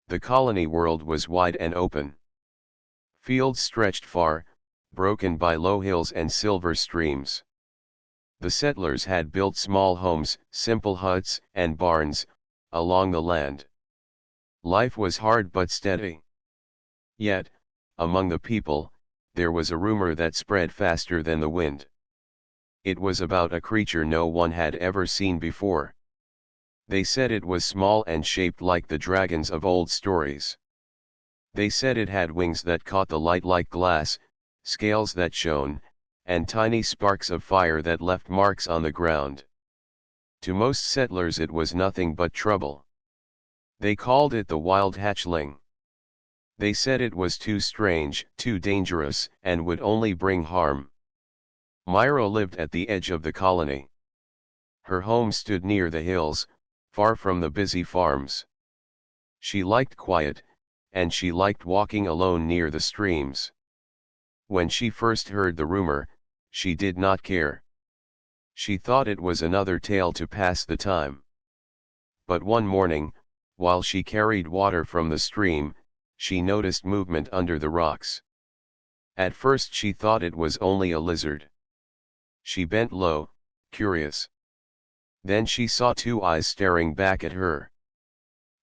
The colony world was wide and open. Fields stretched far, broken by low hills and silver streams. The settlers had built small homes, simple huts and barns, along the land. Life was hard but steady. Yet, among the people, there was a rumor that spread faster than the wind. It was about a creature no one had ever seen before. They said it was small and shaped like the dragons of old stories. They said it had wings that caught the light like glass, scales that shone, and tiny sparks of fire that left marks on the ground. To most settlers it was nothing but trouble. They called it the wild hatchling. They said it was too strange, too dangerous, and would only bring harm. Myra lived at the edge of the colony. Her home stood near the hills, far from the busy farms. She liked quiet, and she liked walking alone near the streams. When she first heard the rumor, she did not care. She thought it was another tale to pass the time. But one morning, while she carried water from the stream, she noticed movement under the rocks. At first she thought it was only a lizard. She bent low, curious. Then she saw two eyes staring back at her.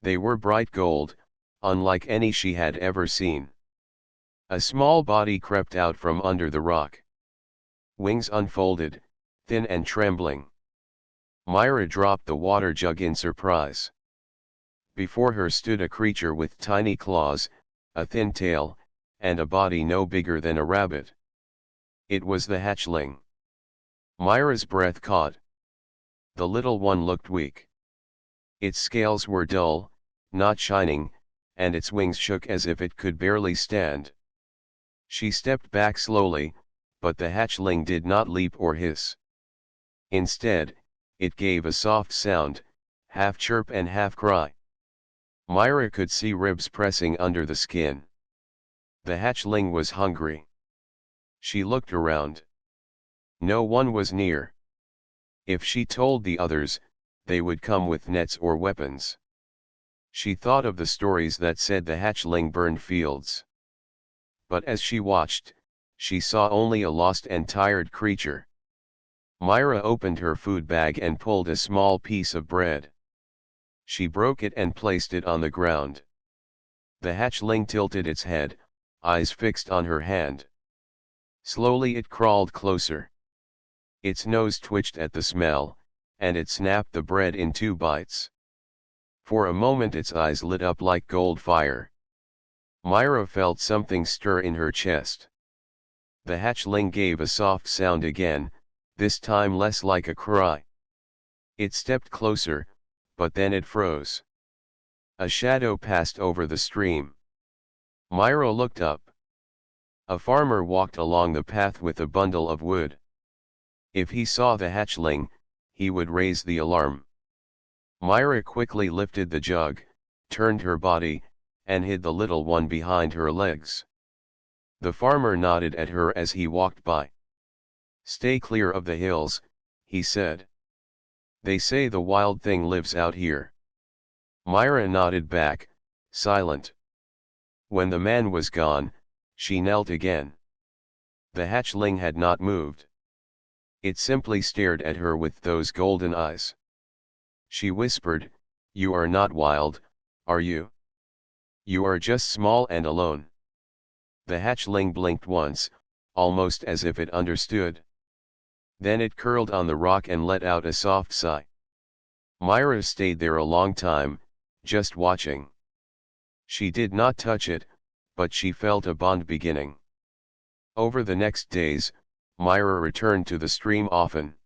They were bright gold, unlike any she had ever seen. A small body crept out from under the rock. Wings unfolded, thin and trembling. Myra dropped the water jug in surprise. Before her stood a creature with tiny claws, a thin tail, and a body no bigger than a rabbit. It was the hatchling. Myra's breath caught. The little one looked weak. Its scales were dull, not shining, and its wings shook as if it could barely stand. She stepped back slowly, but the hatchling did not leap or hiss. Instead, it gave a soft sound, half chirp and half cry. Myra could see ribs pressing under the skin. The hatchling was hungry. She looked around. No one was near. If she told the others, they would come with nets or weapons. She thought of the stories that said the hatchling burned fields. But as she watched, she saw only a lost and tired creature. Myra opened her food bag and pulled a small piece of bread. She broke it and placed it on the ground. The hatchling tilted its head, eyes fixed on her hand. Slowly it crawled closer. Its nose twitched at the smell, and it snapped the bread in 2 bites. For a moment its eyes lit up like gold fire. Myra felt something stir in her chest. The hatchling gave a soft sound again, this time less like a cry. It stepped closer, but then it froze. A shadow passed over the stream. Myra looked up. A farmer walked along the path with a bundle of wood. If he saw the hatchling, he would raise the alarm. Myra quickly lifted the jug, turned her body, and hid the little one behind her legs. The farmer nodded at her as he walked by. "Stay clear of the hills," he said. "They say the wild thing lives out here." Myra nodded back, silent. When the man was gone, she knelt again. The hatchling had not moved. It simply stared at her with those golden eyes. She whispered, "You are not wild, are you? You are just small and alone." The hatchling blinked once, almost as if it understood. Then it curled on the rock and let out a soft sigh. Myra stayed there a long time, just watching. She did not touch it, but she felt a bond beginning. Over the next days, Myra returned to the stream often.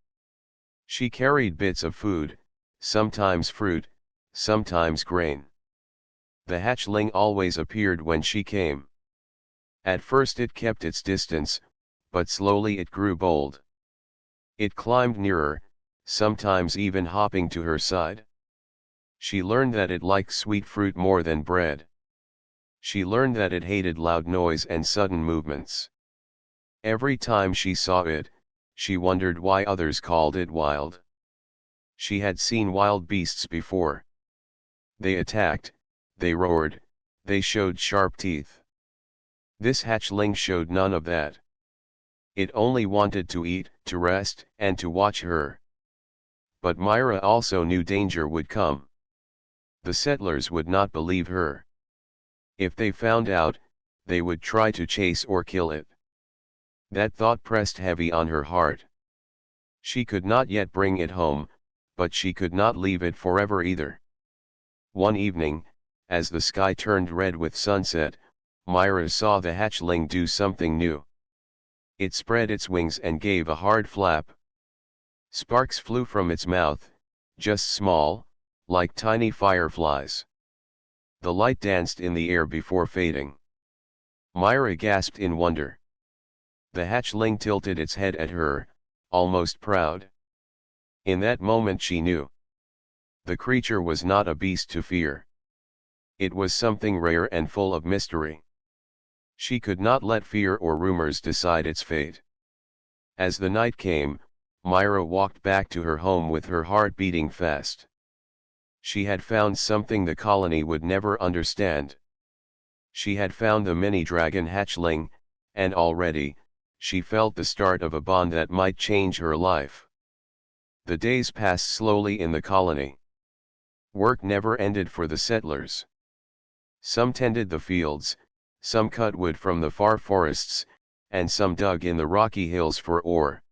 She carried bits of food, sometimes fruit, sometimes grain. The hatchling always appeared when she came. At first it kept its distance, but slowly it grew bold. It climbed nearer, sometimes even hopping to her side. She learned that it liked sweet fruit more than bread. She learned that it hated loud noise and sudden movements. Every time she saw it, she wondered why others called it wild. She had seen wild beasts before. They attacked, they roared, They showed sharp teeth. This hatchling showed none of that. It only wanted to eat, to rest, and to watch her. But Myra also knew danger would come. The settlers would not believe her. If they found out, they would try to chase or kill it. That thought pressed heavy on her heart. She could not yet bring it home, but she could not leave it forever either. One evening, as the sky turned red with sunset, Myra saw the hatchling do something new. It spread its wings and gave a hard flap. Sparks flew from its mouth, just small, like tiny fireflies. The light danced in the air before fading. Myra gasped in wonder. The hatchling tilted its head at her, almost proud. In that moment she knew. The creature was not a beast to fear. It was something rare and full of mystery. She could not let fear or rumors decide its fate. As the night came, Myra walked back to her home with her heart beating fast. She had found something the colony would never understand. She had found the mini-dragon hatchling, and already, she felt the start of a bond that might change her life. The days passed slowly in the colony. Work never ended for the settlers. Some tended the fields, some cut wood from the far forests, and some dug in the rocky hills for ore.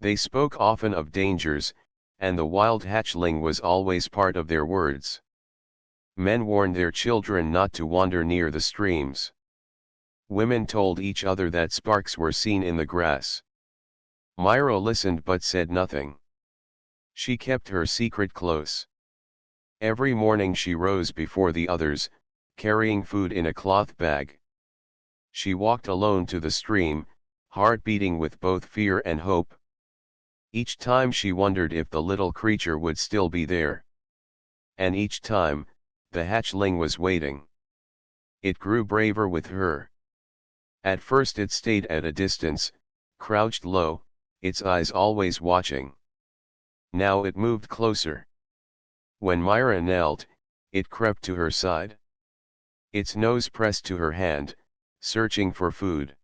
They spoke often of dangers, and the wild hatchling was always part of their words. Men warned their children not to wander near the streams. Women told each other that sparks were seen in the grass. Myra listened but said nothing. She kept her secret close. Every morning she rose before the others, carrying food in a cloth bag. She walked alone to the stream, heart beating with both fear and hope. Each time she wondered if the little creature would still be there. And each time, the hatchling was waiting. It grew braver with her. At first it stayed at a distance, crouched low, its eyes always watching. Now it moved closer. When Myra knelt, it crept to her side. Its nose pressed to her hand, searching for food.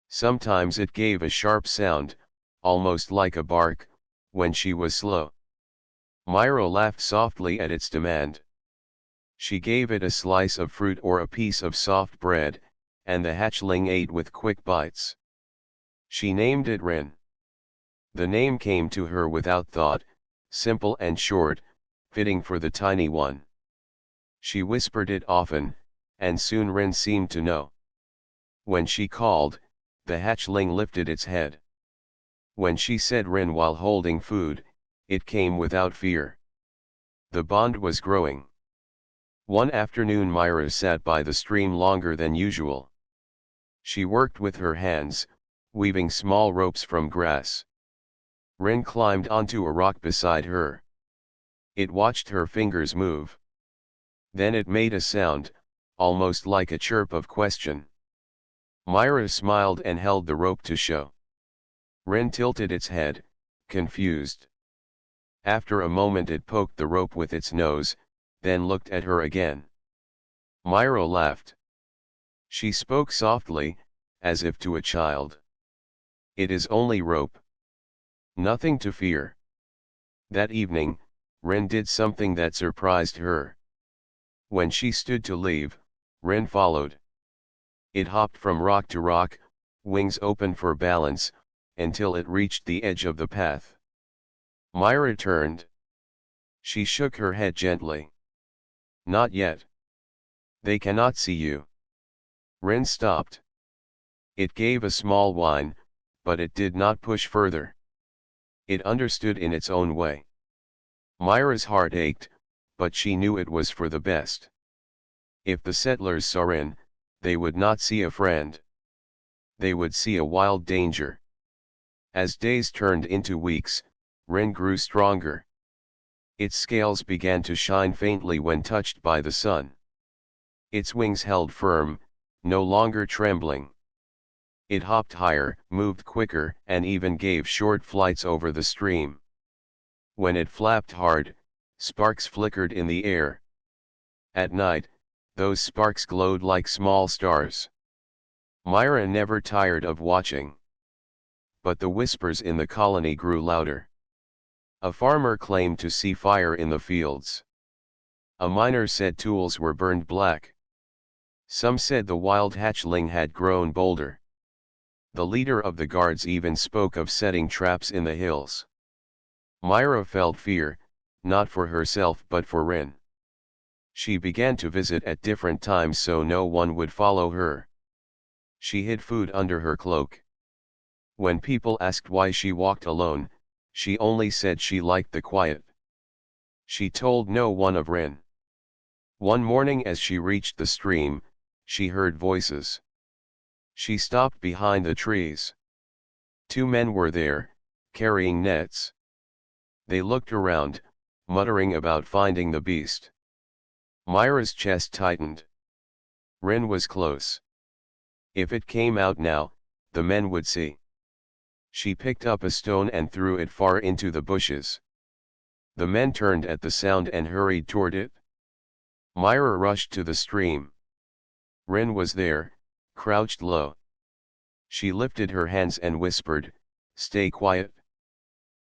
Sometimes it gave a sharp sound, almost like a bark, when she was slow. Myra laughed softly at its demand. She gave it a slice of fruit or a piece of soft bread, and the hatchling ate with quick bites. She named it Rin. The name came to her without thought, simple and short, fitting for the tiny one. She whispered it often, and soon Rin seemed to know. When she called, the hatchling lifted its head. When she said Rin while holding food, it came without fear. The bond was growing. One afternoon Myra sat by the stream longer than usual. She worked with her hands, weaving small ropes from grass. Rin climbed onto a rock beside her. It watched her fingers move. Then it made a sound, almost like a chirp of question. Myra smiled and held the rope to show. Rin tilted its head, confused. After a moment it poked the rope with its nose, then looked at her again. Myra laughed. She spoke softly, as if to a child. "It is only rope. Nothing to fear." That evening, Rin did something that surprised her. When she stood to leave, Rin followed. It hopped from rock to rock, wings open for balance, until it reached the edge of the path. Myra turned. She shook her head gently. "Not yet. They cannot see you." Rin stopped. It gave a small whine, but it did not push further. It understood in its own way. Myra's heart ached, but she knew it was for the best. If the settlers saw Rin, they would not see a friend. They would see a wild danger. As days turned into weeks, Rin grew stronger. Its scales began to shine faintly when touched by the sun. Its wings held firm, no longer trembling. It hopped higher, moved quicker, and even gave short flights over the stream. When it flapped hard, sparks flickered in the air. At night, Those sparks glowed like small stars. Myra never tired of watching. But the whispers in the colony grew louder. A farmer claimed to see fire in the fields. A miner said tools were burned black. Some said the wild hatchling had grown bolder. The leader of the guards even spoke of setting traps in the hills. Myra felt fear, not for herself but for Rin. She began to visit at different times so no one would follow her. She hid food under her cloak. When people asked why she walked alone, she only said she liked the quiet. She told no one of Rin. One morning as she reached the stream, she heard voices. She stopped behind the trees. Two men were there, carrying nets. They looked around, muttering about finding the beast. Myra's chest tightened. Rin was close. If it came out now, the men would see. She picked up a stone and threw it far into the bushes. The men turned at the sound and hurried toward it. Myra rushed to the stream. Rin was there, crouched low. She lifted her hands and whispered, "Stay quiet.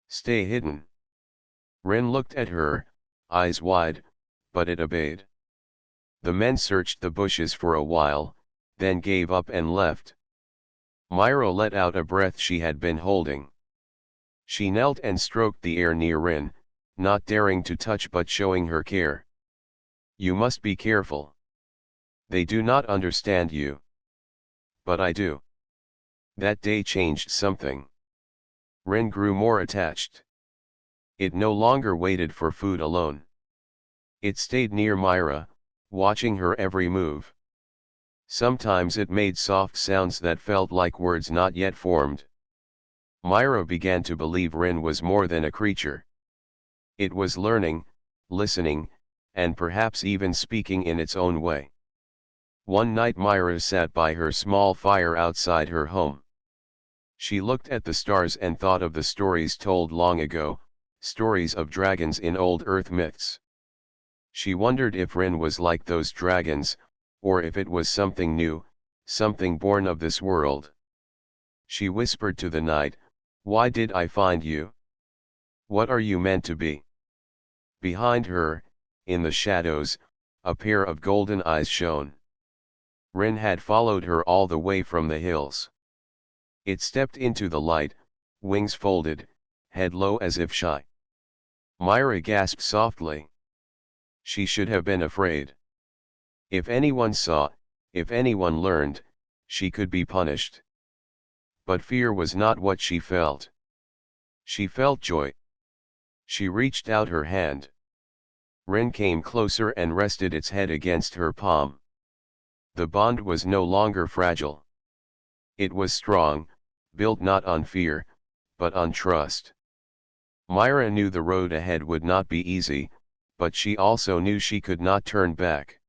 Stay hidden." Rin looked at her, eyes wide, but it obeyed. The men searched the bushes for a while, then gave up and left. Myra let out a breath she had been holding. She knelt and stroked the air near Rin, not daring to touch but showing her care. "You must be careful. They do not understand you. But I do." That day changed something. Rin grew more attached. It no longer waited for food alone. It stayed near Myra, watching her every move. Sometimes it made soft sounds that felt like words not yet formed. Myra began to believe Rin was more than a creature. It was learning, listening, and perhaps even speaking in its own way. One night Myra sat by her small fire outside her home. She looked at the stars and thought of the stories told long ago, stories of dragons in old Earth myths. She wondered if Rin was like those dragons, or if it was something new, something born of this world. She whispered to the night, "Why did I find you? What are you meant to be?" Behind her, in the shadows, a pair of golden eyes shone. Rin had followed her all the way from the hills. It stepped into the light, wings folded, head low as if shy. Myra gasped softly. She should have been afraid. If anyone saw, if anyone learned, she could be punished. But fear was not what she felt. She felt joy. She reached out her hand. Rin came closer and rested its head against her palm. The bond was no longer fragile. It was strong, built not on fear, but on trust. Myra knew the road ahead would not be easy, but she also knew she could not turn back.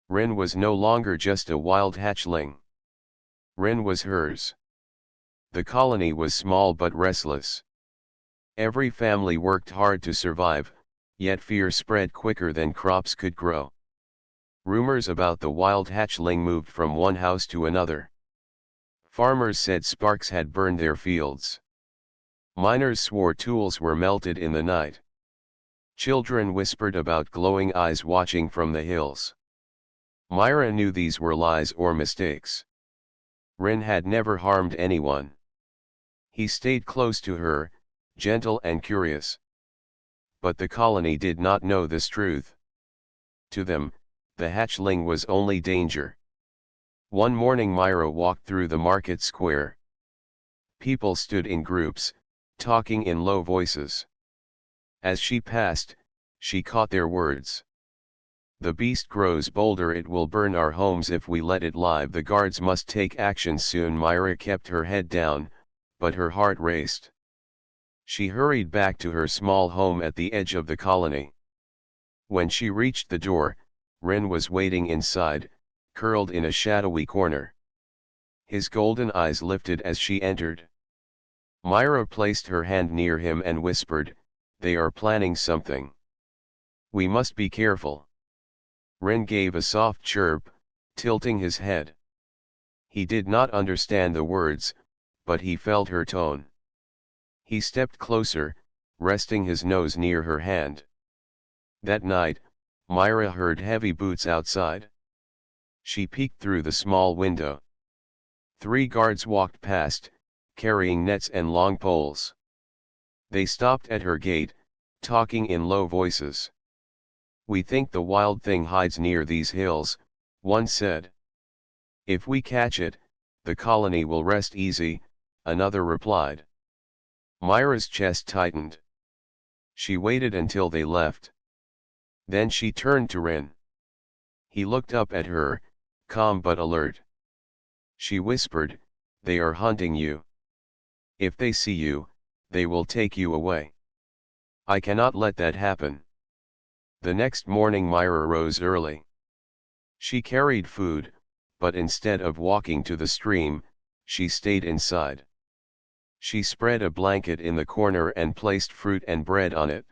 Rin was no longer just a wild hatchling. Rin was hers. The colony was small but restless. Every family worked hard to survive, yet fear spread quicker than crops could grow. Rumors about the wild hatchling moved from one house to another. Farmers said sparks had burned their fields. Miners swore tools were melted in the night. Children whispered about glowing eyes watching from the hills. Myra knew these were lies or mistakes. Rin had never harmed anyone. He stayed close to her, gentle and curious. But the colony did not know this truth. To them, the hatchling was only danger. One morning Myra walked through the market square. People stood in groups, talking in low voices. As she passed, she caught their words. "The beast grows bolder, it will burn our homes if we let it live. The guards must take action soon." Myra kept her head down, but her heart raced. She hurried back to her small home at the edge of the colony. When she reached the door, Rin was waiting inside, curled in a shadowy corner. His golden eyes lifted as she entered. Myra placed her hand near him and whispered, "They are planning something. We must be careful." Ren gave a soft chirp, tilting his head. He did not understand the words, but he felt her tone. He stepped closer, resting his nose near her hand. That night, Myra heard heavy boots outside. She peeked through the small window. 3 guards walked past, carrying nets and long poles. They stopped at her gate, talking in low voices. "We think the wild thing hides near these hills," one said. "If we catch it, the colony will rest easy," another replied. Myra's chest tightened. She waited until they left. Then she turned to Ren. He looked up at her, calm but alert. She whispered, "They are hunting you. If they see you, they will take you away. I cannot let that happen." The next morning Myra rose early. She carried food, but instead of walking to the stream, she stayed inside. She spread a blanket in the corner and placed fruit and bread on it.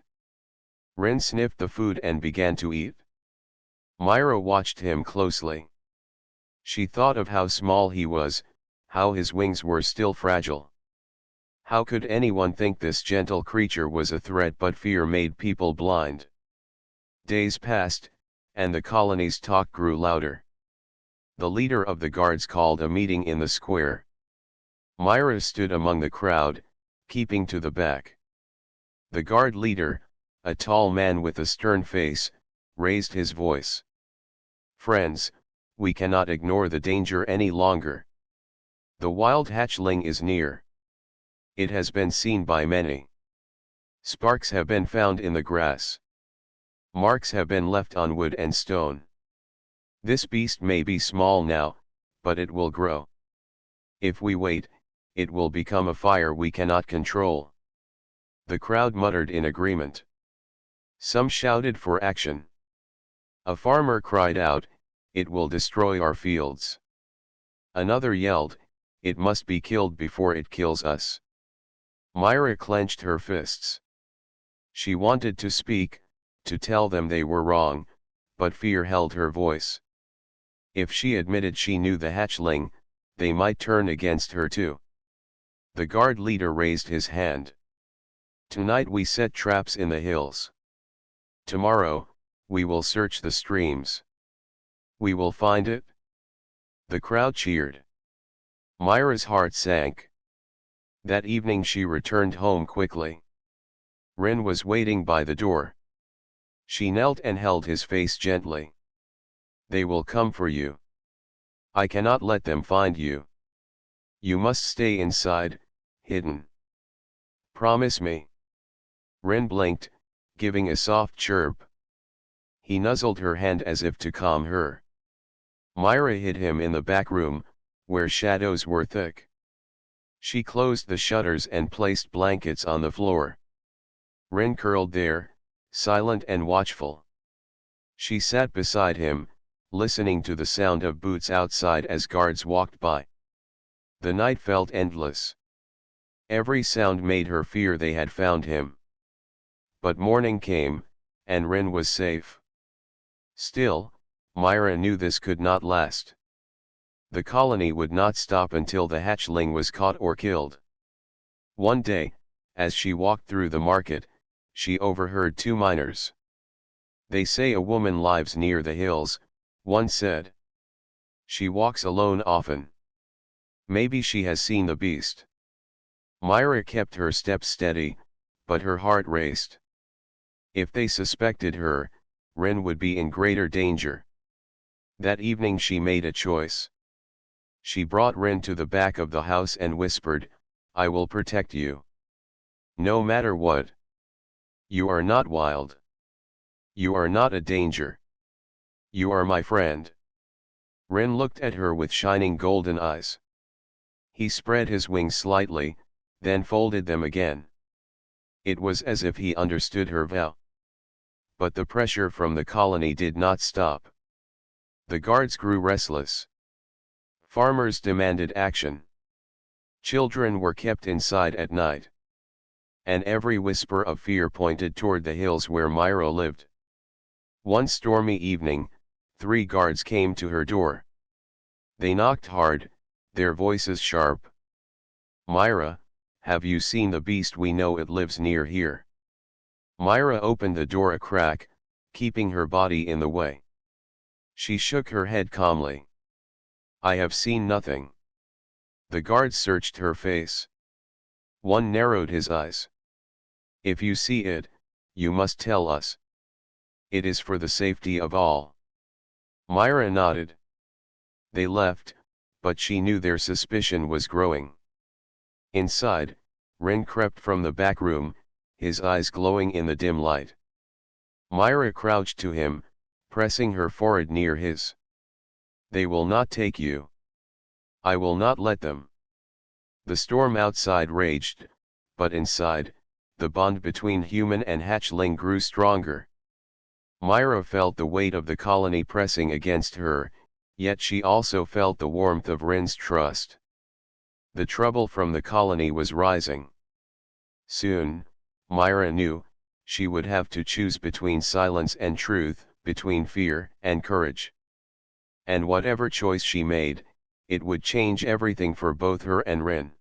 Ren sniffed the food and began to eat. Myra watched him closely. She thought of how small he was, how his wings were still fragile. How could anyone think this gentle creature was a threat, but fear made people blind? Days passed, and the colony's talk grew louder. The leader of the guards called a meeting in the square. Myra stood among the crowd, keeping to the back. The guard leader, a tall man with a stern face, raised his voice. "Friends, we cannot ignore the danger any longer. The wild hatchling is near. It has been seen by many. Sparks have been found in the grass. Marks have been left on wood and stone. This beast may be small now, but it will grow. If we wait, it will become a fire we cannot control." The crowd muttered in agreement. Some shouted for action. A farmer cried out, "It will destroy our fields." Another yelled, "It must be killed before it kills us." Myra clenched her fists. She wanted to speak, to tell them they were wrong, but fear held her voice. If she admitted she knew the hatchling, they might turn against her too. The guard leader raised his hand. "Tonight we set traps in the hills. Tomorrow, we will search the streams. We will find it." The crowd cheered. Myra's heart sank. That evening she returned home quickly. Ren was waiting by the door. She knelt and held his face gently. "They will come for you. I cannot let them find you. You must stay inside, hidden. Promise me." Ren blinked, giving a soft chirp. He nuzzled her hand as if to calm her. Myra hid him in the back room, where shadows were thick. She closed the shutters and placed blankets on the floor. Ren curled there, silent and watchful. She sat beside him, listening to the sound of boots outside as guards walked by. The night felt endless. Every sound made her fear they had found him. But morning came, and Ren was safe. Still, Myra knew this could not last. The colony would not stop until the hatchling was caught or killed. One day, as she walked through the market, she overheard 2 miners. "They say a woman lives near the hills," one said. "She walks alone often. Maybe she has seen the beast." Myra kept her steps steady, but her heart raced. If they suspected her, Ren would be in greater danger. That evening she made a choice. She brought Ren to the back of the house and whispered, "I will protect you. No matter what. You are not wild. You are not a danger. You are my friend." Ren looked at her with shining golden eyes. He spread his wings slightly, then folded them again. It was as if he understood her vow. But the pressure from the colony did not stop. The guards grew restless. Farmers demanded action. Children were kept inside at night. And every whisper of fear pointed toward the hills where Myra lived. One stormy evening, 3 guards came to her door. They knocked hard, their voices sharp. "Myra, have you seen the beast? We know it lives near here." Myra opened the door a crack, keeping her body in the way. She shook her head calmly. "I have seen nothing." The guards searched her face. One narrowed his eyes. "If you see it, you must tell us. It is for the safety of all." Myra nodded. They left, but she knew their suspicion was growing. Inside, Ren crept from the back room, his eyes glowing in the dim light. Myra crouched to him, pressing her forehead near his. "They will not take you. I will not let them." The storm outside raged, but inside, the bond between human and hatchling grew stronger. Myra felt the weight of the colony pressing against her, yet she also felt the warmth of Ren's trust. The trouble from the colony was rising. Soon, Myra knew, she would have to choose between silence and truth, between fear and courage. And whatever choice she made, it would change everything for both her and Ren.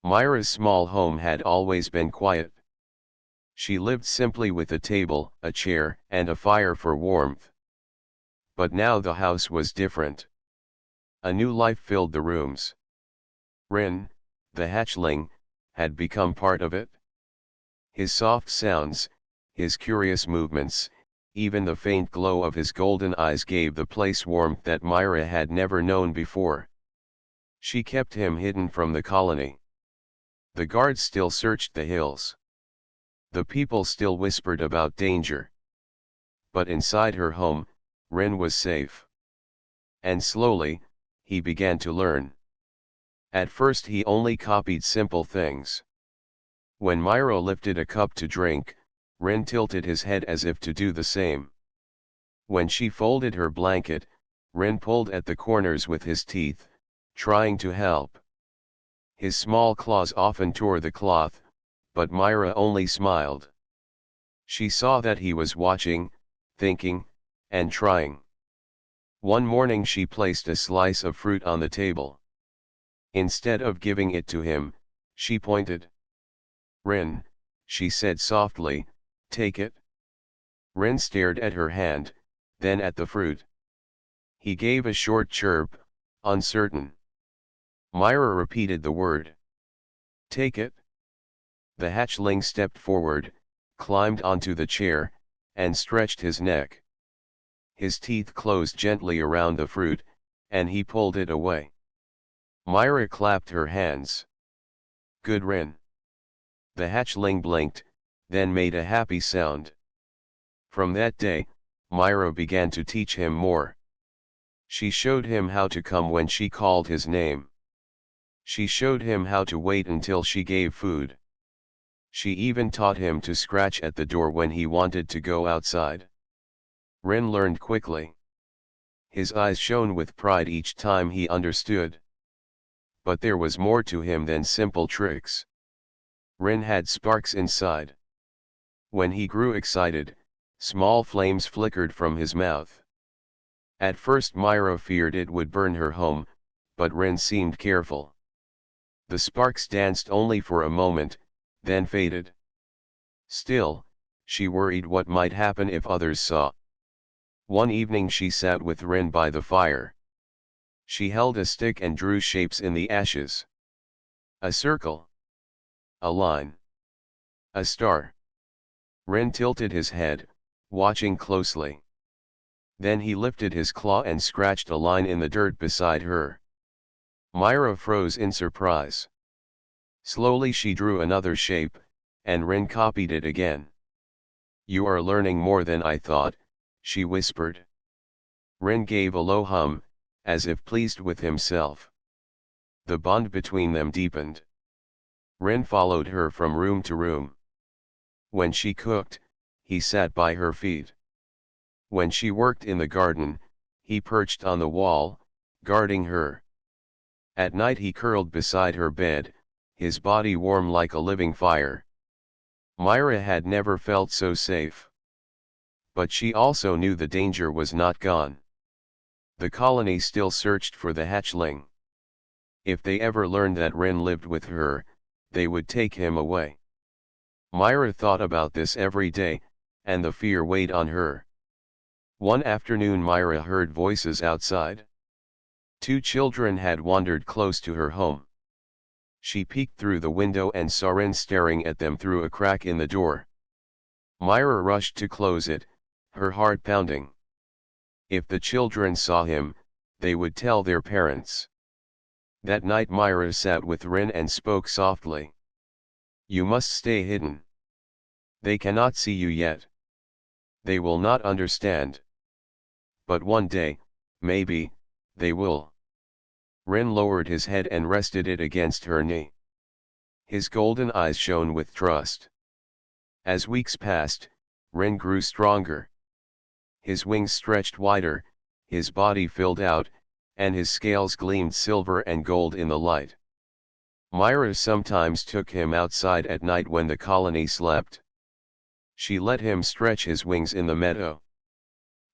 Myra's small home had always been quiet. She lived simply with a table, a chair, and a fire for warmth. But now the house was different. A new life filled the rooms. Ren, the hatchling, had become part of it. His soft sounds, his curious movements, even the faint glow of his golden eyes gave the place warmth that Myra had never known before. She kept him hidden from the colony. The guards still searched the hills. The people still whispered about danger. But inside her home, Ren was safe. And slowly, he began to learn. At first he only copied simple things. When Myra lifted a cup to drink, Ren tilted his head as if to do the same. When she folded her blanket, Ren pulled at the corners with his teeth, trying to help. His small claws often tore the cloth, but Myra only smiled. She saw that he was watching, thinking, and trying. One morning she placed a slice of fruit on the table. Instead of giving it to him, she pointed. "Ren," she said softly, "take it." Ren stared at her hand, then at the fruit. He gave a short chirp, uncertain. Myra repeated the word. "Take it." The hatchling stepped forward, climbed onto the chair, and stretched his neck. His teeth closed gently around the fruit, and he pulled it away. Myra clapped her hands. "Good Ren." The hatchling blinked, then made a happy sound. From that day, Myra began to teach him more. She showed him how to come when she called his name. She showed him how to wait until she gave food. She even taught him to scratch at the door when he wanted to go outside. Ren learned quickly. His eyes shone with pride each time he understood. But there was more to him than simple tricks. Ren had sparks inside. When he grew excited, small flames flickered from his mouth. At first Myra feared it would burn her home, but Ren seemed careful. The sparks danced only for a moment, then faded. Still, she worried what might happen if others saw. One evening she sat with Ren by the fire. She held a stick and drew shapes in the ashes. A circle. A line. A star. Ren tilted his head, watching closely. Then he lifted his claw and scratched a line in the dirt beside her. Myra froze in surprise. Slowly she drew another shape, and Ren copied it again. "You are learning more than I thought," she whispered. Ren gave a low hum, as if pleased with himself. The bond between them deepened. Ren followed her from room to room. When she cooked, he sat by her feet. When she worked in the garden, he perched on the wall, guarding her. At night he curled beside her bed, his body warm like a living fire. Myra had never felt so safe. But she also knew the danger was not gone. The colony still searched for the hatchling. If they ever learned that Rin lived with her, they would take him away. Myra thought about this every day, and the fear weighed on her. One afternoon Myra heard voices outside. Two children had wandered close to her home. She peeked through the window and saw Rin staring at them through a crack in the door. Myra rushed to close it, her heart pounding. If the children saw him, they would tell their parents. That night Myra sat with Rin and spoke softly. "You must stay hidden. They cannot see you yet. They will not understand. But one day, maybe, they will." Rin lowered his head and rested it against her knee. His golden eyes shone with trust. As weeks passed, Rin grew stronger. His wings stretched wider, his body filled out, and his scales gleamed silver and gold in the light. Myra sometimes took him outside at night when the colony slept. She let him stretch his wings in the meadow.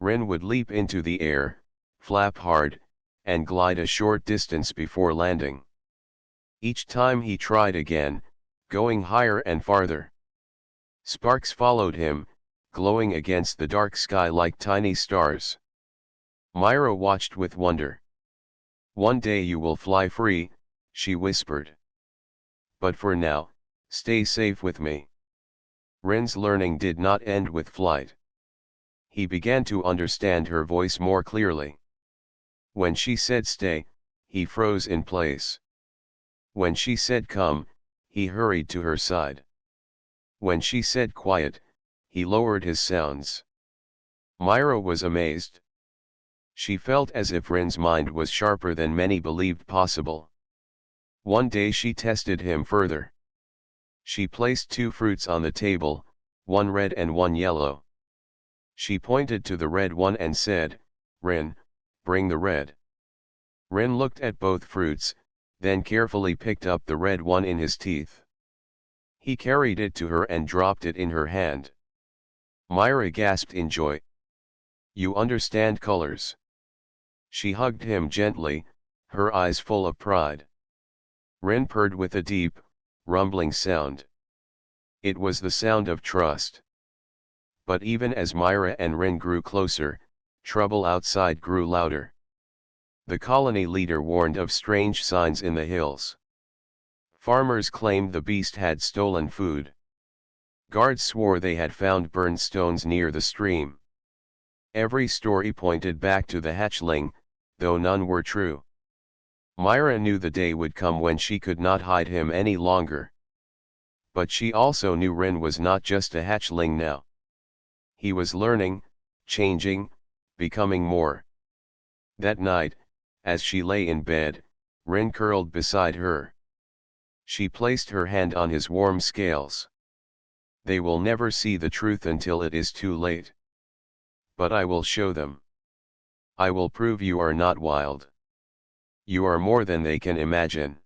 Rin would leap into the air, flap hard, and glide a short distance before landing. Each time he tried again, going higher and farther. Sparks followed him, glowing against the dark sky like tiny stars. Myra watched with wonder. "One day you will fly free," she whispered. "But for now, stay safe with me." Rin's learning did not end with flight. He began to understand her voice more clearly. When she said stay, he froze in place. When she said come, he hurried to her side. When she said quiet, he lowered his sounds. Myra was amazed. She felt as if Rin's mind was sharper than many believed possible. One day she tested him further. She placed two fruits on the table, one red and one yellow. She pointed to the red one and said, "Rin, bring the red." Rin looked at both fruits, then carefully picked up the red one in his teeth. He carried it to her and dropped it in her hand. Myra gasped in joy. "You understand colors." She hugged him gently, her eyes full of pride. Rin purred with a deep, rumbling sound. It was the sound of trust. But even as Myra and Rin grew closer, trouble outside grew louder. The colony leader warned of strange signs in the hills. Farmers claimed the beast had stolen food. Guards swore they had found burned stones near the stream. Every story pointed back to the hatchling, though none were true. Myra knew the day would come when she could not hide him any longer. But she also knew Rin was not just a hatchling now. He was learning, changing, becoming more. That night, as she lay in bed, Rin curled beside her. She placed her hand on his warm scales. "They will never see the truth until it is too late. But I will show them. I will prove you are not wild. You are more than they can imagine."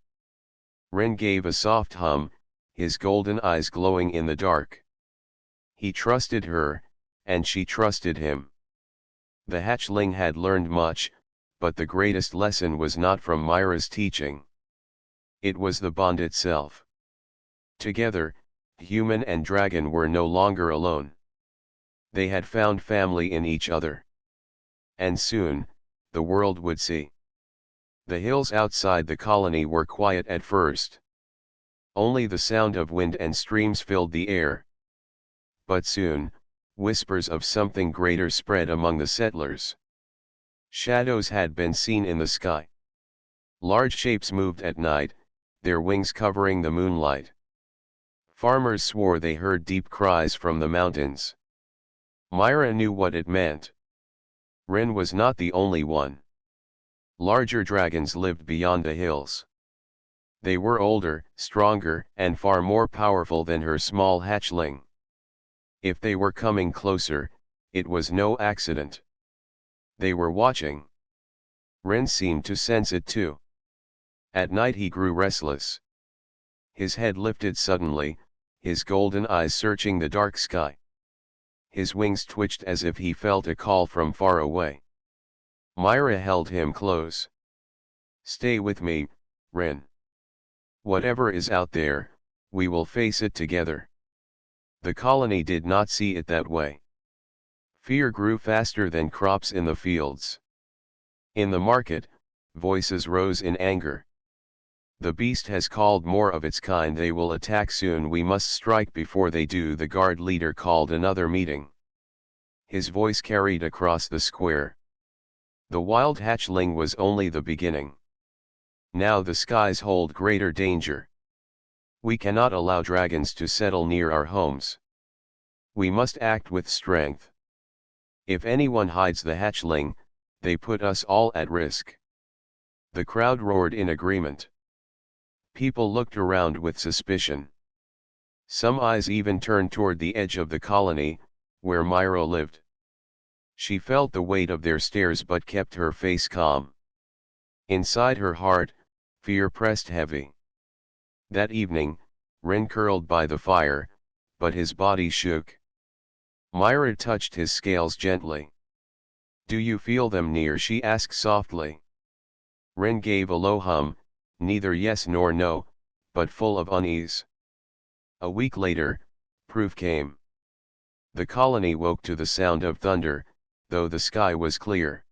Rin gave a soft hum, his golden eyes glowing in the dark. He trusted her, and she trusted him. The hatchling had learned much, but the greatest lesson was not from Myra's teaching. It was the bond itself. Together, human and dragon were no longer alone. They had found family in each other. And soon, the world would see. The hills outside the colony were quiet at first. Only the sound of wind and streams filled the air. But soon, whispers of something greater spread among the settlers. Shadows had been seen in the sky. Large shapes moved at night, their wings covering the moonlight. Farmers swore they heard deep cries from the mountains. Myra knew what it meant. Rin was not the only one. Larger dragons lived beyond the hills. They were older, stronger, and far more powerful than her small hatchling. If they were coming closer, it was no accident. They were watching. Rin seemed to sense it too. At night he grew restless. His head lifted suddenly, his golden eyes searching the dark sky. His wings twitched as if he felt a call from far away. Myra held him close. "Stay with me, Ren. Whatever is out there, we will face it together." The colony did not see it that way. Fear grew faster than crops in the fields. In the market, voices rose in anger. "The beast has called more of its kind. They will attack soon. We must strike before they do." The guard leader called another meeting. His voice carried across the square. The wild hatchling was only the beginning. Now the skies hold greater danger. We cannot allow dragons to settle near our homes. We must act with strength. If anyone hides the hatchling, they put us all at risk. The crowd roared in agreement. People looked around with suspicion. Some eyes even turned toward the edge of the colony, where Myra lived. She felt the weight of their stares but kept her face calm. Inside her heart, fear pressed heavy. That evening, Ren curled by the fire, but his body shook. Myra touched his scales gently. "Do you feel them near?" she asked softly. Ren gave a low hum, neither yes nor no, but full of unease. A week later, proof came. The colony woke to the sound of thunder, though the sky was clear.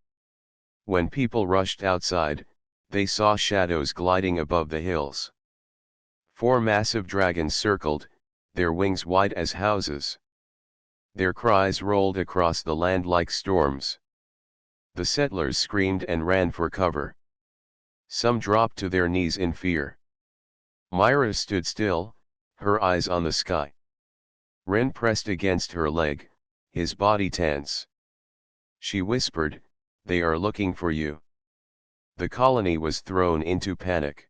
When people rushed outside, they saw shadows gliding above the hills. 4 massive dragons circled, their wings wide as houses. Their cries rolled across the land like storms. The settlers screamed and ran for cover. Some dropped to their knees in fear. Myra stood still, her eyes on the sky. Ren pressed against her leg, his body tense. She whispered, "They are looking for you." The colony was thrown into panic.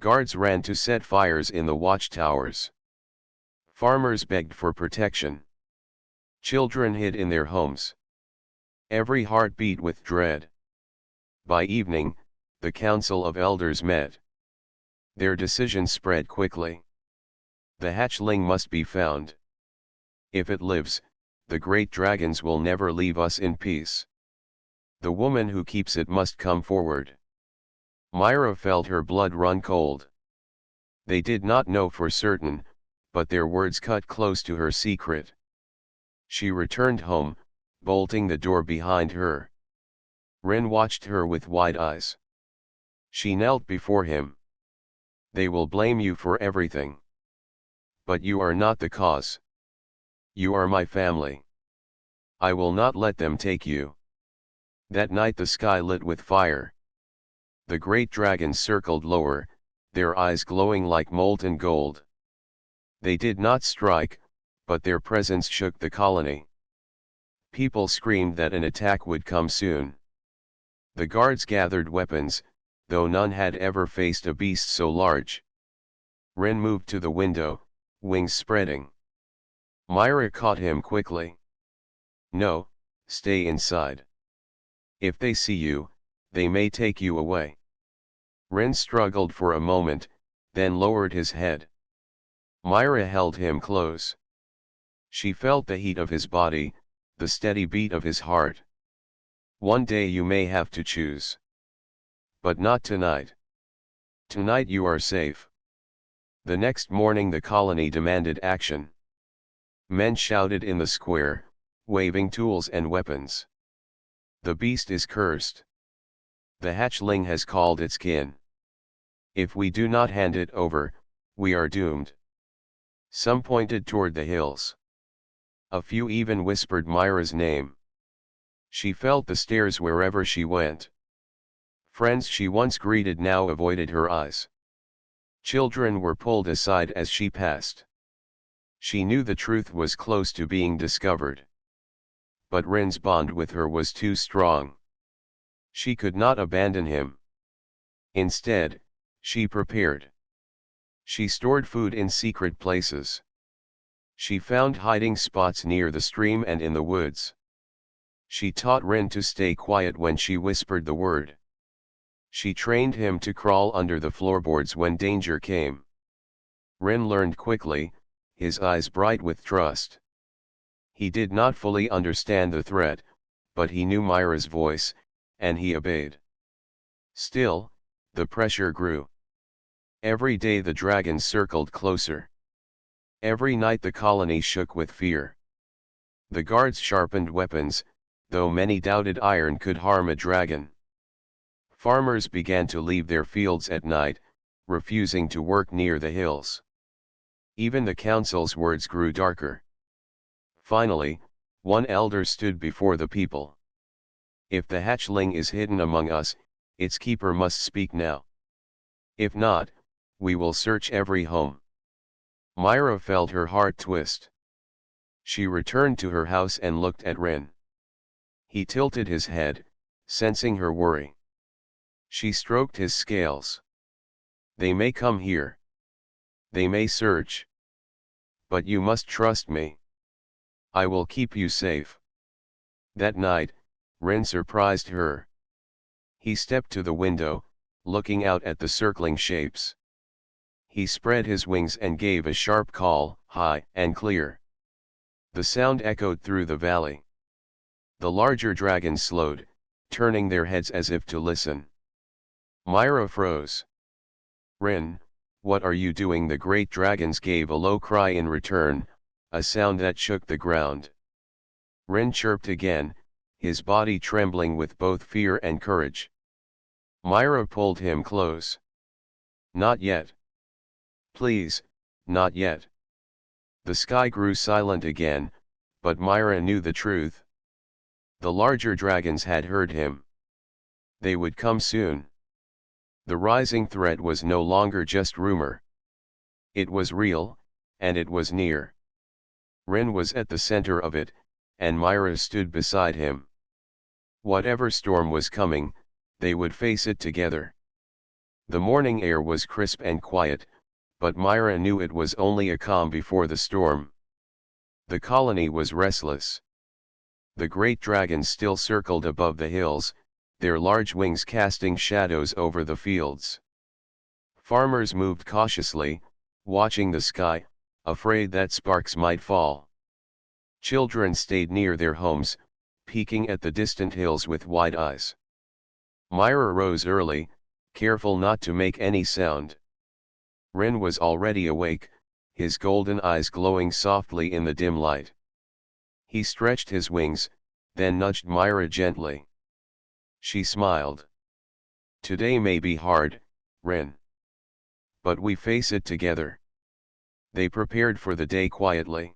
Guards ran to set fires in the watchtowers. Farmers begged for protection. Children hid in their homes. Every heart beat with dread. By evening, the Council of Elders met. Their decision spread quickly. The hatchling must be found. If it lives, the great dragons will never leave us in peace. The woman who keeps it must come forward. Myra felt her blood run cold. They did not know for certain, but their words cut close to her secret. She returned home, bolting the door behind her. Ren watched her with wide eyes. She knelt before him. "They will blame you for everything. But you are not the cause. You are my family. I will not let them take you." That night the sky lit with fire. The great dragons circled lower, their eyes glowing like molten gold. They did not strike, but their presence shook the colony. People screamed that an attack would come soon. The guards gathered weapons, though none had ever faced a beast so large. Ren moved to the window, wings spreading. Myra caught him quickly. "No, stay inside. If they see you, they may take you away." Ren struggled for a moment, then lowered his head. Myra held him close. She felt the heat of his body, the steady beat of his heart. "One day you may have to choose. But not tonight. Tonight you are safe." The next morning the colony demanded action. Men shouted in the square, waving tools and weapons. "The beast is cursed. The hatchling has called its kin. If we do not hand it over, we are doomed." Some pointed toward the hills. A few even whispered Myra's name. She felt the stares wherever she went. Friends she once greeted now avoided her eyes. Children were pulled aside as she passed. She knew the truth was close to being discovered. But Ren's bond with her was too strong. She could not abandon him. Instead, she prepared. She stored food in secret places. She found hiding spots near the stream and in the woods. She taught Ren to stay quiet when she whispered the word. She trained him to crawl under the floorboards when danger came. Ren learned quickly, his eyes bright with trust. He did not fully understand the threat, but he knew Myra's voice, and he obeyed. Still, the pressure grew. Every day the dragons circled closer. Every night the colony shook with fear. The guards sharpened weapons, though many doubted iron could harm a dragon. Farmers began to leave their fields at night, refusing to work near the hills. Even the council's words grew darker. Finally, one elder stood before the people. If the hatchling is hidden among us, its keeper must speak now. If not, we will search every home. Myra felt her heart twist. She returned to her house and looked at Ren. He tilted his head, sensing her worry. She stroked his scales. They may come here. They may search. But you must trust me. I will keep you safe. That night, Ren surprised her. He stepped to the window, looking out at the circling shapes. He spread his wings and gave a sharp call, high and clear. The sound echoed through the valley. The larger dragons slowed, turning their heads as if to listen. Myra froze. Ren, what are you doing? The great dragons gave a low cry in return, a sound that shook the ground. Ren chirped again, his body trembling with both fear and courage. Myra pulled him close. Not yet. Please, not yet. The sky grew silent again, but Myra knew the truth. The larger dragons had heard him. They would come soon. The rising threat was no longer just rumor. It was real, and it was near. Ren was at the center of it, and Myra stood beside him. Whatever storm was coming, they would face it together. The morning air was crisp and quiet, but Myra knew it was only a calm before the storm. The colony was restless. The great dragons still circled above the hills, their large wings casting shadows over the fields. Farmers moved cautiously, watching the sky, afraid that sparks might fall. Children stayed near their homes, peeking at the distant hills with wide eyes. Myra rose early, careful not to make any sound. Ren was already awake, his golden eyes glowing softly in the dim light. He stretched his wings, then nudged Myra gently. She smiled. Today may be hard, Ren. But we face it together. They prepared for the day quietly.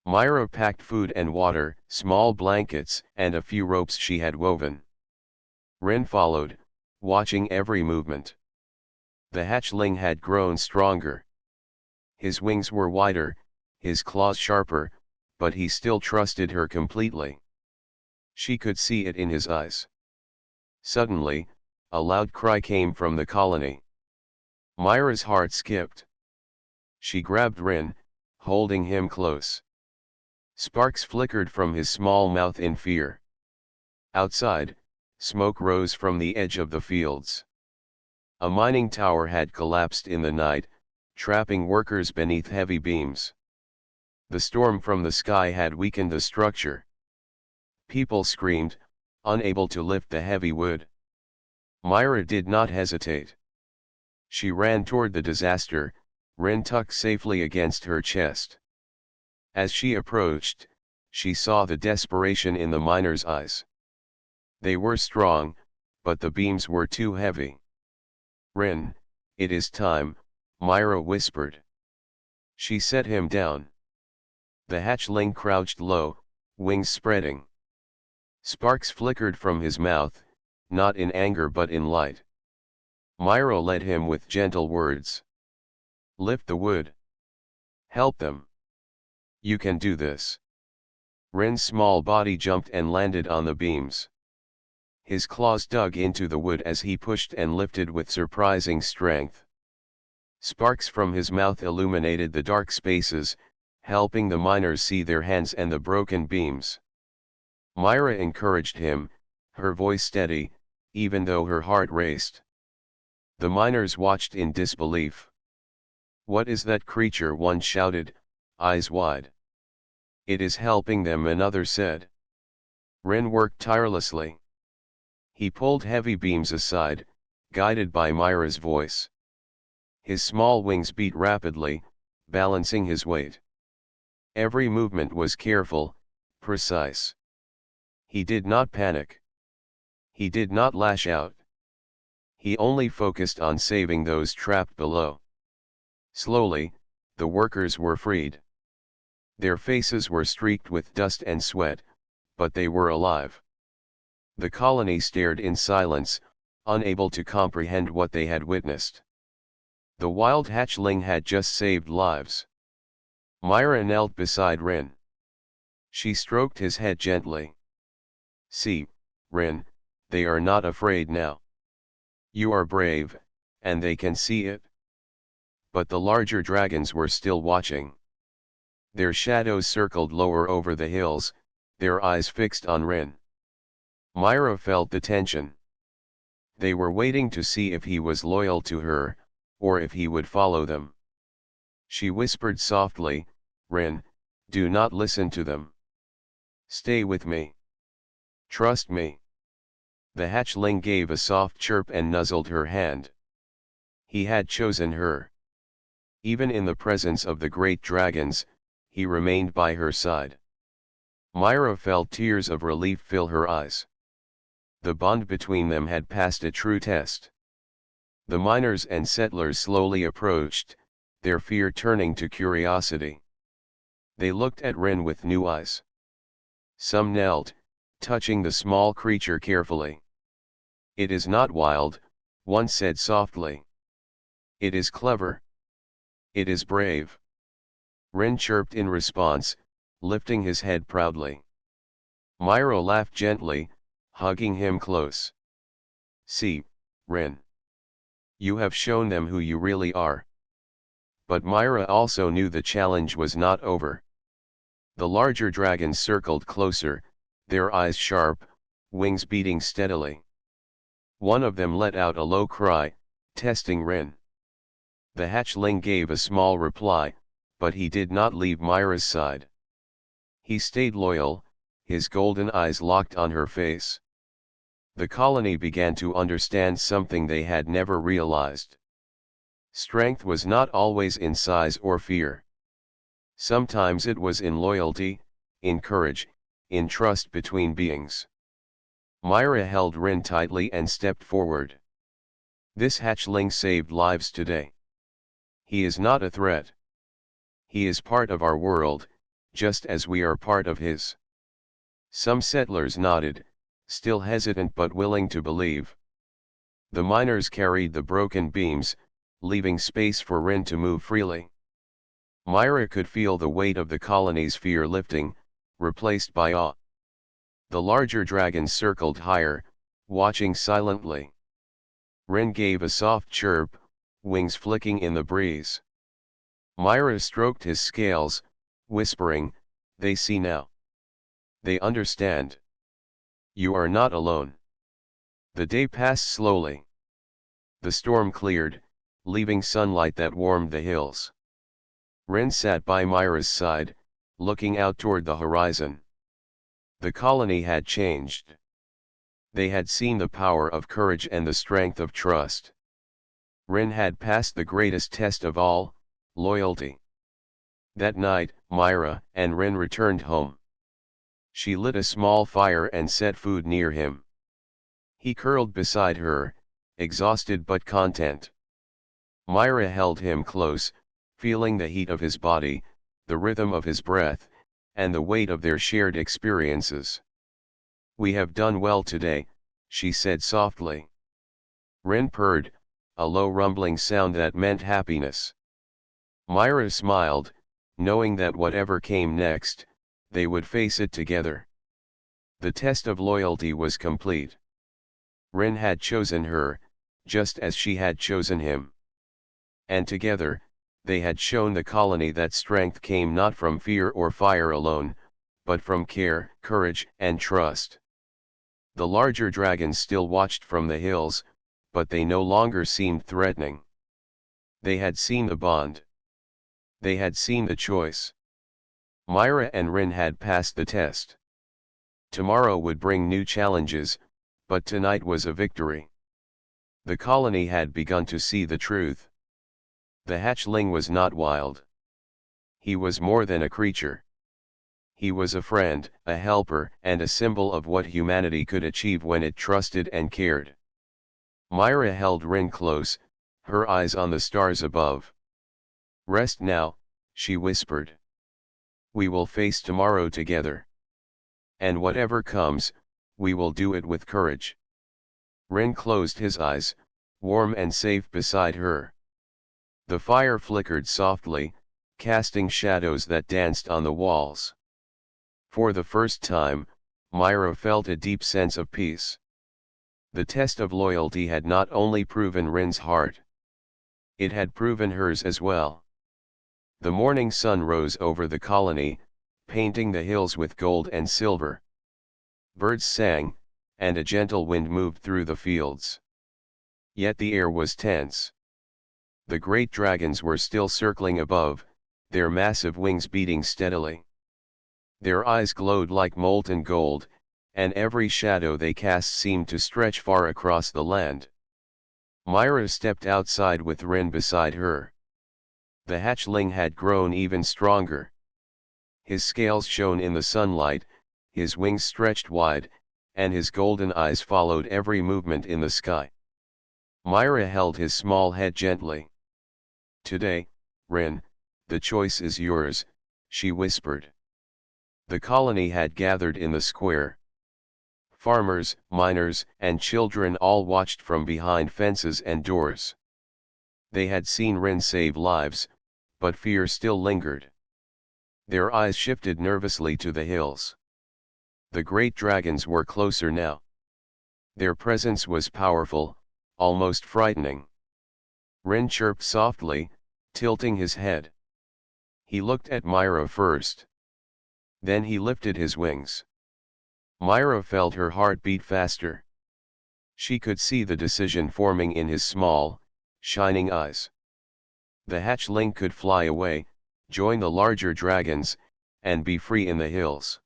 Myra packed food and water, small blankets, and a few ropes she had woven. Ren followed, watching every movement. The hatchling had grown stronger. His wings were wider, his claws sharper, but he still trusted her completely. She could see it in his eyes. Suddenly, a loud cry came from the colony. Myra's heart skipped. She grabbed Ren, holding him close. Sparks flickered from his small mouth in fear. Outside, smoke rose from the edge of the fields. A mining tower had collapsed in the night, trapping workers beneath heavy beams. The storm from the sky had weakened the structure. People screamed, unable to lift the heavy wood. Myra did not hesitate. She ran toward the disaster, Ren tucked safely against her chest. As she approached, she saw the desperation in the miners' eyes. They were strong, but the beams were too heavy. Ren, it is time, Myra whispered. She set him down. The hatchling crouched low, wings spreading. Sparks flickered from his mouth, not in anger but in light. Myra led him with gentle words. Lift the wood. Help them. You can do this. Ren's small body jumped and landed on the beams. His claws dug into the wood as he pushed and lifted with surprising strength. Sparks from his mouth illuminated the dark spaces, helping the miners see their hands and the broken beams. Myra encouraged him, her voice steady, even though her heart raced. The miners watched in disbelief. What is that creature? One shouted, eyes wide. It is helping them, another said. Ren worked tirelessly. He pulled heavy beams aside, guided by Myra's voice. His small wings beat rapidly, balancing his weight. Every movement was careful, precise. He did not panic. He did not lash out. He only focused on saving those trapped below. Slowly, the workers were freed. Their faces were streaked with dust and sweat, but they were alive. The colony stared in silence, unable to comprehend what they had witnessed. The wild hatchling had just saved lives. Myra knelt beside Ren. She stroked his head gently. See, Ren, they are not afraid now. You are brave, and they can see it. But the larger dragons were still watching. Their shadows circled lower over the hills, their eyes fixed on Ren. Myra felt the tension. They were waiting to see if he was loyal to her, or if he would follow them. She whispered softly, Ren, do not listen to them. Stay with me. Trust me. The hatchling gave a soft chirp and nuzzled her hand. He had chosen her. Even in the presence of the great dragons, he remained by her side. Myra felt tears of relief fill her eyes. The bond between them had passed a true test. The miners and settlers slowly approached, their fear turning to curiosity. They looked at Ren with new eyes. Some knelt, touching the small creature carefully. It is not wild, one said softly. It is clever. It is brave. Ren chirped in response, lifting his head proudly. Myra laughed gently, hugging him close. See, Ren. You have shown them who you really are. But Myra also knew the challenge was not over. The larger dragons circled closer, their eyes sharp, wings beating steadily. One of them let out a low cry, testing Ren. The hatchling gave a small reply, but he did not leave Myra's side. He stayed loyal, his golden eyes locked on her face. The colony began to understand something they had never realized. Strength was not always in size or fear. Sometimes it was in loyalty, in courage, in trust between beings. Myra held Ren tightly and stepped forward. This hatchling saved lives today. He is not a threat. He is part of our world, just as we are part of his. Some settlers nodded, still hesitant but willing to believe. The miners carried the broken beams, leaving space for Ren to move freely. Myra could feel the weight of the colony's fear lifting, replaced by awe. The larger dragons circled higher, watching silently. Ren gave a soft chirp, wings flicking in the breeze. Myra stroked his scales, whispering, they see now. They understand. You are not alone. The day passed slowly. The storm cleared, leaving sunlight that warmed the hills. Ren sat by Myra's side, looking out toward the horizon. The colony had changed. They had seen the power of courage and the strength of trust. Ren had passed the greatest test of all, loyalty. That night, Myra and Ren returned home. She lit a small fire and set food near him. He curled beside her, exhausted but content. Myra held him close, feeling the heat of his body, the rhythm of his breath, and the weight of their shared experiences. We have done well today, she said softly. Ren purred, a low rumbling sound that meant happiness. Myra smiled, knowing that whatever came next, they would face it together. The test of loyalty was complete. Ren had chosen her, just as she had chosen him. And together, they had shown the colony that strength came not from fear or fire alone, but from care, courage, and trust. The larger dragons still watched from the hills, but they no longer seemed threatening. They had seen the bond. They had seen the choice. Myra and Rin had passed the test. Tomorrow would bring new challenges, but tonight was a victory. The colony had begun to see the truth. The hatchling was not wild. He was more than a creature. He was a friend, a helper, and a symbol of what humanity could achieve when it trusted and cared. Myra held Rin close, her eyes on the stars above. "Rest now," she whispered. "We will face tomorrow together. And whatever comes, we will do it with courage." Rin closed his eyes, warm and safe beside her. The fire flickered softly, casting shadows that danced on the walls. For the first time, Myra felt a deep sense of peace. The test of loyalty had not only proven Rin's heart. It had proven hers as well. The morning sun rose over the colony, painting the hills with gold and silver. Birds sang, and a gentle wind moved through the fields. Yet the air was tense. The great dragons were still circling above, their massive wings beating steadily. Their eyes glowed like molten gold, and every shadow they cast seemed to stretch far across the land. Myra stepped outside with Rin beside her. The hatchling had grown even stronger. His scales shone in the sunlight, his wings stretched wide, and his golden eyes followed every movement in the sky. Myra held his small head gently. "Today, Rin, the choice is yours," she whispered. The colony had gathered in the square. Farmers, miners, and children all watched from behind fences and doors. They had seen Rin save lives, but fear still lingered. Their eyes shifted nervously to the hills. The great dragons were closer now. Their presence was powerful, almost frightening. Rin chirped softly, tilting his head. He looked at Myra first. Then he lifted his wings. Myra felt her heart beat faster. She could see the decision forming in his small, shining eyes. The hatchling could fly away, join the larger dragons, and be free in the hills.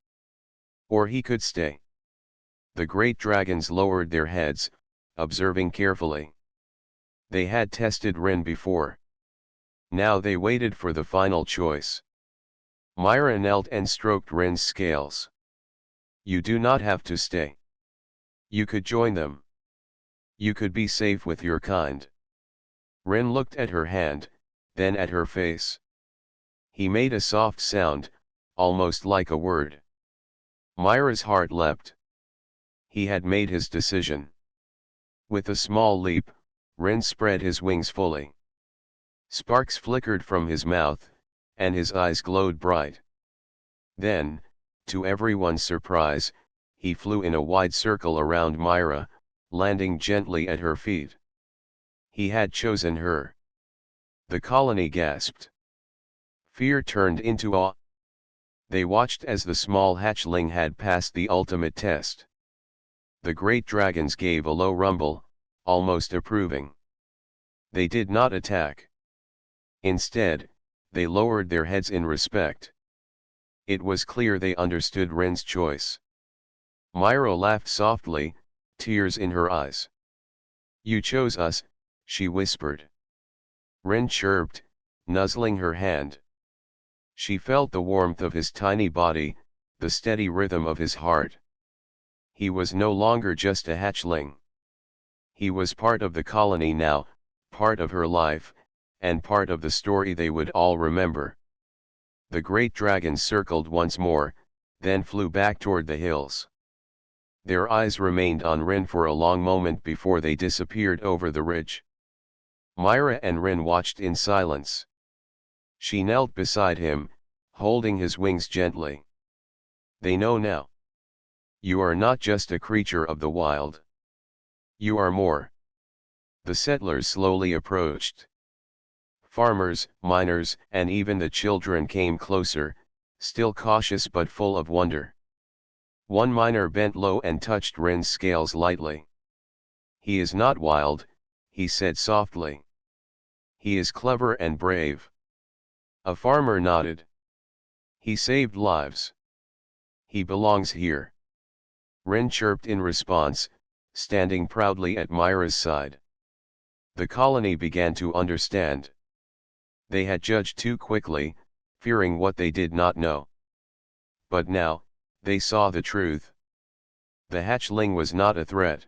Or he could stay. The great dragons lowered their heads, observing carefully. They had tested Rin before. Now they waited for the final choice. Myra knelt and stroked Rin's scales. "You do not have to stay. You could join them. You could be safe with your kind." Rin looked at her hand, then at her face. He made a soft sound, almost like a word. Myra's heart leapt. He had made his decision. With a small leap, Rin spread his wings fully. Sparks flickered from his mouth, and his eyes glowed bright. Then, to everyone's surprise, he flew in a wide circle around Myra, landing gently at her feet. He had chosen her. The colony gasped. Fear turned into awe. They watched as the small hatchling had passed the ultimate test. The great dragons gave a low rumble, almost approving. They did not attack. Instead, they lowered their heads in respect. It was clear they understood Rin's choice. Myra laughed softly, tears in her eyes. "You chose us," she whispered. Rin chirped, nuzzling her hand. She felt the warmth of his tiny body, the steady rhythm of his heart. He was no longer just a hatchling. He was part of the colony now, part of her life, and part of the story they would all remember. The great dragons circled once more, then flew back toward the hills. Their eyes remained on Rin for a long moment before they disappeared over the ridge. Myra and Rin watched in silence. She knelt beside him, holding his wings gently. "They know now. You are not just a creature of the wild. You are more." The settlers slowly approached. Farmers, miners, and even the children came closer, still cautious but full of wonder. One miner bent low and touched Rin's scales lightly. "He is not wild," he said softly. "He is clever and brave." A farmer nodded. He saved lives. He belongs here. Wren chirped in response, standing proudly at Myra's side. The colony began to understand. They had judged too quickly, fearing what they did not know. But now, they saw the truth. The hatchling was not a threat.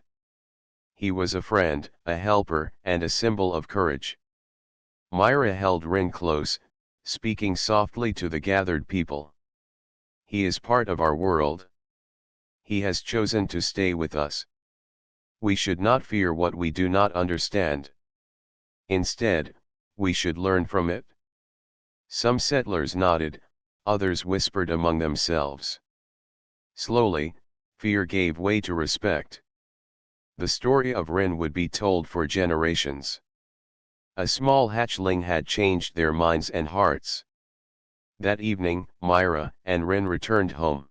He was a friend, a helper, and a symbol of courage. Myra held Wren close, speaking softly to the gathered people. He is part of our world. He has chosen to stay with us. We should not fear what we do not understand. Instead, we should learn from it. Some settlers nodded, others whispered among themselves. Slowly, fear gave way to respect. The story of Wren would be told for generations. A small hatchling had changed their minds and hearts. That evening, Myra and Wren returned home.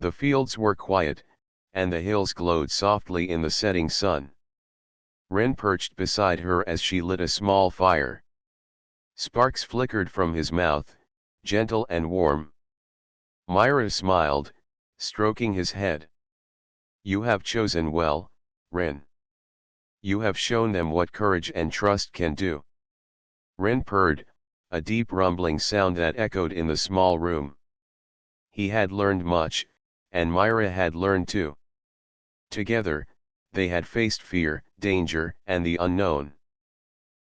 The fields were quiet, and the hills glowed softly in the setting sun. Wren perched beside her as she lit a small fire. Sparks flickered from his mouth, gentle and warm. Myra smiled, stroking his head. You have chosen well, Wren. You have shown them what courage and trust can do. Wren purred, a deep rumbling sound that echoed in the small room. He had learned much, and Myra had learned too. Together, they had faced fear, danger, and the unknown.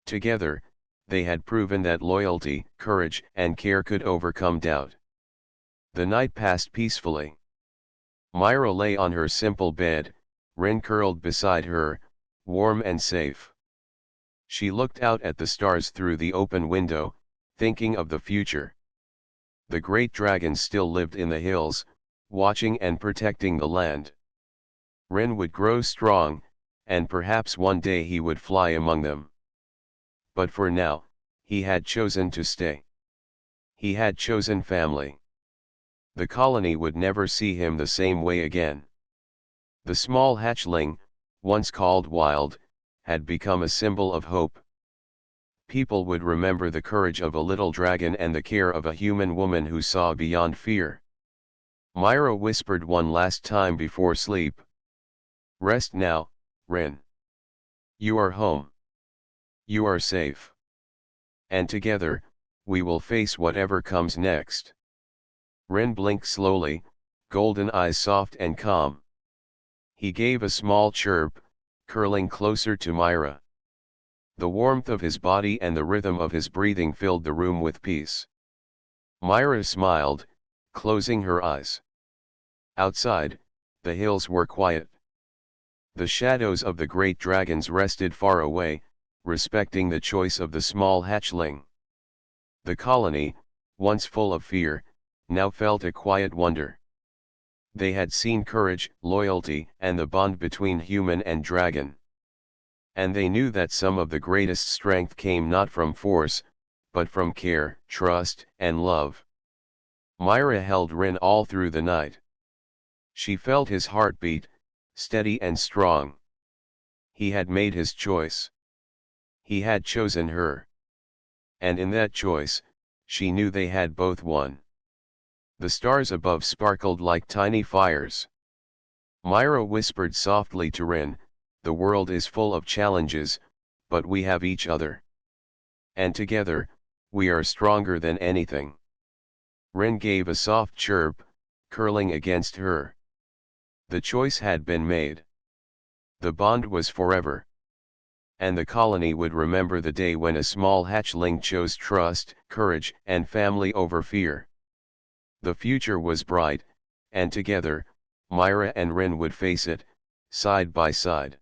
Together, they had proven that loyalty, courage, and care could overcome doubt. The night passed peacefully. Myra lay on her simple bed, Wren curled beside her, warm and safe. She looked out at the stars through the open window, thinking of the future. The great dragons still lived in the hills, watching and protecting the land. Wren would grow strong, and perhaps one day he would fly among them. But for now, he had chosen to stay. He had chosen family. The colony would never see him the same way again. The small hatchling, once called wild, had become a symbol of hope. People would remember the courage of a little dragon and the care of a human woman who saw beyond fear. Myra whispered one last time before sleep. Rest now, Wren. You are home. You are safe. And together, we will face whatever comes next. Wren blinked slowly, golden eyes soft and calm. He gave a small chirp, curling closer to Myra. The warmth of his body and the rhythm of his breathing filled the room with peace. Myra smiled, closing her eyes. Outside, the hills were quiet. The shadows of the great dragons rested far away, respecting the choice of the small hatchling. The colony, once full of fear, now felt a quiet wonder. They had seen courage, loyalty, and the bond between human and dragon. And they knew that some of the greatest strength came not from force, but from care, trust, and love. Myra held Wren all through the night. She felt his heartbeat, steady and strong. He had made his choice. He had chosen her. And in that choice, she knew they had both won. The stars above sparkled like tiny fires. Myra whispered softly to Wren, the world is full of challenges, but we have each other. And together, we are stronger than anything. Wren gave a soft chirp, curling against her. The choice had been made. The bond was forever. And the colony would remember the day when a small hatchling chose trust, courage, and family over fear. The future was bright, and together, Myra and Wren would face it, side by side.